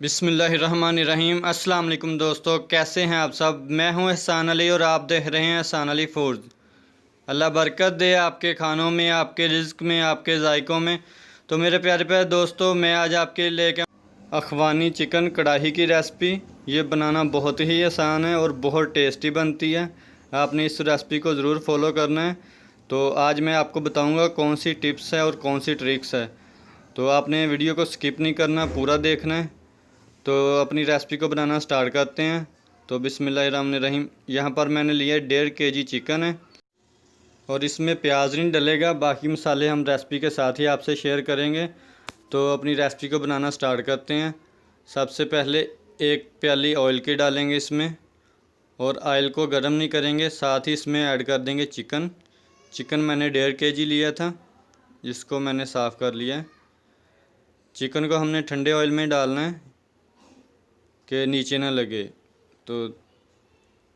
बिस्मिल्लाहिर्रहमानिर्रहीम। अस्सलाम वालेकुम दोस्तों, कैसे हैं आप सब। मैं हूं एहसान अली और आप देख रहे हैं एहसान अली फूड्स। अल्लाह बरकत दे आपके खानों में, आपके रिज़्क में, आपके जायकों में। तो मेरे प्यारे प्यारे दोस्तों, मैं आज आपके लिए लेके अखवानी चिकन कढ़ाई की रेसिपी। ये बनाना बहुत ही आसान है और बहुत टेस्टी बनती है। आपने इस रेसिपी को ज़रूर फॉलो करना है। तो आज मैं आपको बताऊंगा कौन सी टिप्स है और कौन सी ट्रिक्स है। तो आपने वीडियो को स्किप नहीं करना, पूरा देखना है। तो अपनी रेसिपी को बनाना स्टार्ट करते हैं। तो बिस्मिल्लाहिर्रहमानिर्रहीम। यहाँ पर मैंने लिया 1.5 kg चिकन है और इसमें प्याज नहीं डलेगा, बाकी मसाले हम रेसिपी के साथ ही आपसे शेयर करेंगे। तो अपनी रेसिपी को बनाना स्टार्ट करते हैं। सबसे पहले 1 प्याली ऑयल की डालेंगे इसमें, और ऑयल को गर्म नहीं करेंगे, साथ ही इसमें ऐड कर देंगे चिकन। चिकन मैंने 1.5 kg लिया था, जिसको मैंने साफ़ कर लिया है। चिकन को हमने ठंडे ऑयल में डालना है कि नीचे ना लगे। तो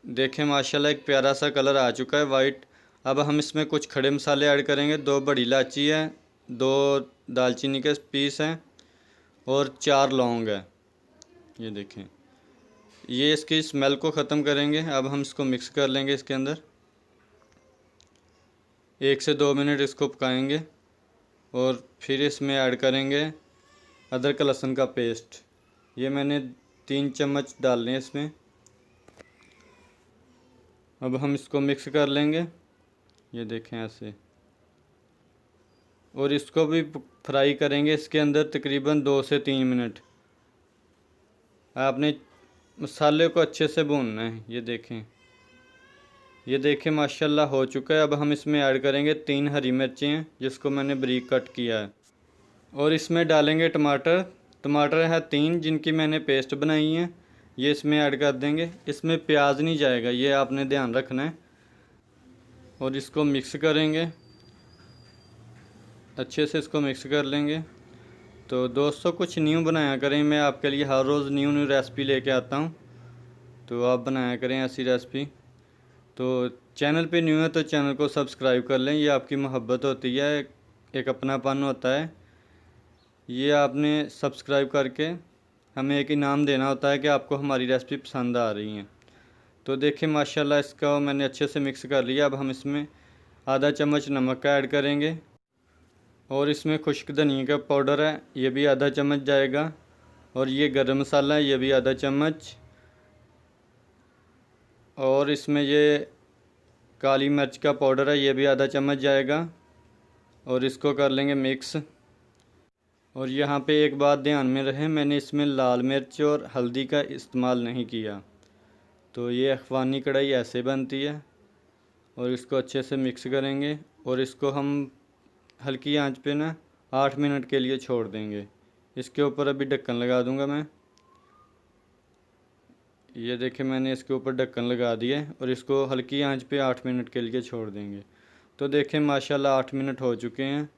देखें माशाल्लाह एक प्यारा सा कलर आ चुका है वाइट। अब हम इसमें कुछ खड़े मसाले ऐड करेंगे। 2 बड़ी इलायची है, 2 दालचीनी के पीस हैं और 4 लौंग है। ये देखें, ये इसकी स्मेल को ख़त्म करेंगे। अब हम इसको मिक्स कर लेंगे इसके अंदर। 1 से 2 मिनट इसको पकाएंगे और फिर इसमें ऐड करेंगे अदरक लहसुन का पेस्ट। ये मैंने 3 चम्मच डाल लें इसमें। अब हम इसको मिक्स कर लेंगे, ये देखें ऐसे। और इसको भी फ्राई करेंगे इसके अंदर तकरीबन 2 से 3 मिनट। आपने मसाले को अच्छे से भूनना है। ये देखें माशाल्लाह हो चुका है। अब हम इसमें ऐड करेंगे 3 हरी मिर्चें हैं, जिसको मैंने बारीक कट किया है। और इसमें डालेंगे टमाटर। टमाटर है 3, जिनकी मैंने पेस्ट बनाई है। ये इसमें ऐड कर देंगे। इसमें प्याज नहीं जाएगा, ये आपने ध्यान रखना है। और इसको मिक्स करेंगे अच्छे से, इसको मिक्स कर लेंगे। तो दोस्तों कुछ न्यू बनाया करें, मैं आपके लिए हर रोज़ न्यू रेसिपी लेके आता हूँ। तो आप बनाया करें ऐसी रेसिपी। तो चैनल पे न्यू है तो चैनल को सब्सक्राइब कर लें, ये आपकी मोहब्बत होती है, एक अपनापन होता है। ये आपने सब्सक्राइब करके हमें एक इनाम देना होता है कि आपको हमारी रेसिपी पसंद आ रही हैं। तो देखिए माशाल्लाह इसका मैंने अच्छे से मिक्स कर लिया। अब हम इसमें आधा चम्मच नमक का ऐड करेंगे, और इसमें खुश्क धनिया का पाउडर है, ये भी आधा चम्मच जाएगा। और ये गरम मसाला है, ये भी आधा चम्मच। और इसमें ये काली मिर्च का पाउडर है, ये भी आधा चम्मच जाएगा। और इसको कर लेंगे मिक्स। और यहाँ पे एक बात ध्यान में रहे, मैंने इसमें लाल मिर्च और हल्दी का इस्तेमाल नहीं किया। तो ये अखवानी कढ़ाई ऐसे बनती है। और इसको अच्छे से मिक्स करेंगे और इसको हम हल्की आंच पे ना 8 मिनट के लिए छोड़ देंगे। इसके ऊपर अभी ढक्कन लगा दूंगा मैं। ये देखें मैंने इसके ऊपर ढक्कन लगा दिया है और इसको हल्की आंच पे 8 मिनट के लिए छोड़ देंगे। तो देखें माशाल्लाह 8 मिनट हो चुके हैं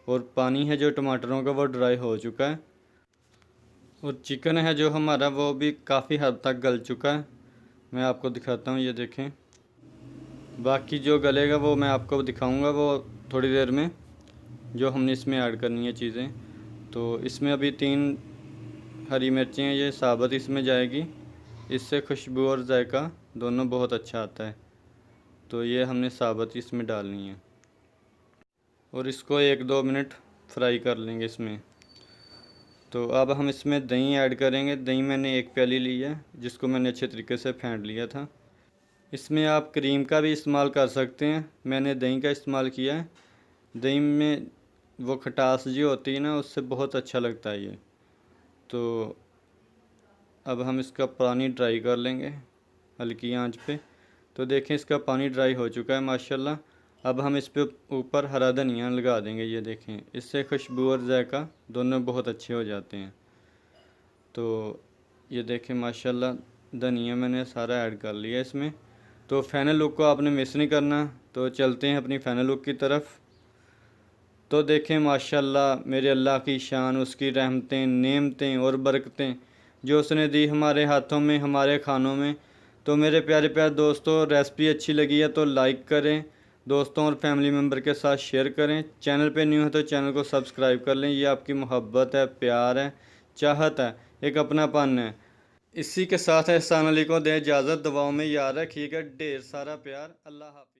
और पानी है जो टमाटरों का वो ड्राई हो चुका है। और चिकन है जो हमारा वो भी काफ़ी हद तक गल चुका है। मैं आपको दिखाता हूँ, ये देखें। बाकी जो गलेगा वो मैं आपको दिखाऊंगा वो थोड़ी देर में, जो हमने इसमें ऐड करनी है चीज़ें। तो इसमें अभी 3 हरी मिर्चें हैं, ये साबुत इसमें जाएगी। इससे खुशबू और जायका दोनों बहुत अच्छा आता है। तो ये हमने साबुत इसमें डालनी है और इसको 1-2 मिनट फ्राई कर लेंगे इसमें। तो अब हम इसमें दही ऐड करेंगे। दही मैंने 1 प्याली ली है, जिसको मैंने अच्छे तरीके से फेंट लिया था। इसमें आप क्रीम का भी इस्तेमाल कर सकते हैं, मैंने दही का इस्तेमाल किया है। दही में वो खटास जो होती है ना, उससे बहुत अच्छा लगता है ये। तो अब हम इसका पानी ड्राई कर लेंगे हल्की आंच पे। तो देखें इसका पानी ड्राई हो चुका है माशाल्लाह। अब हम इस पे ऊपर हरा धनिया लगा देंगे। ये देखें, इससे खुशबू और जायका दोनों बहुत अच्छे हो जाते हैं। तो ये देखें माशाल्लाह धनिया मैंने सारा ऐड कर लिया इसमें। तो फाइनल लुक को आपने मिस नहीं करना। तो चलते हैं अपनी फाइनल लुक की तरफ। तो देखें माशाल्लाह मेरे अल्लाह की शान, उसकी रहमतें, नेमतें और बरकतें जो उसने दी हमारे हाथों में, हमारे खानों में। तो मेरे प्यारे प्यारे दोस्तों, रेसिपी अच्छी लगी है तो लाइक करें, दोस्तों और फैमिली मेम्बर के साथ शेयर करें। चैनल पे न्यू है तो चैनल को सब्सक्राइब कर लें, ये आपकी मोहब्बत है, प्यार है। चाहत है, एक अपनापन है। इसी के साथ एहसान अली को दें इजाज़त। दुआओं में याद रखिएगा। ढेर सारा प्यार। अल्लाह हाफ़िज़।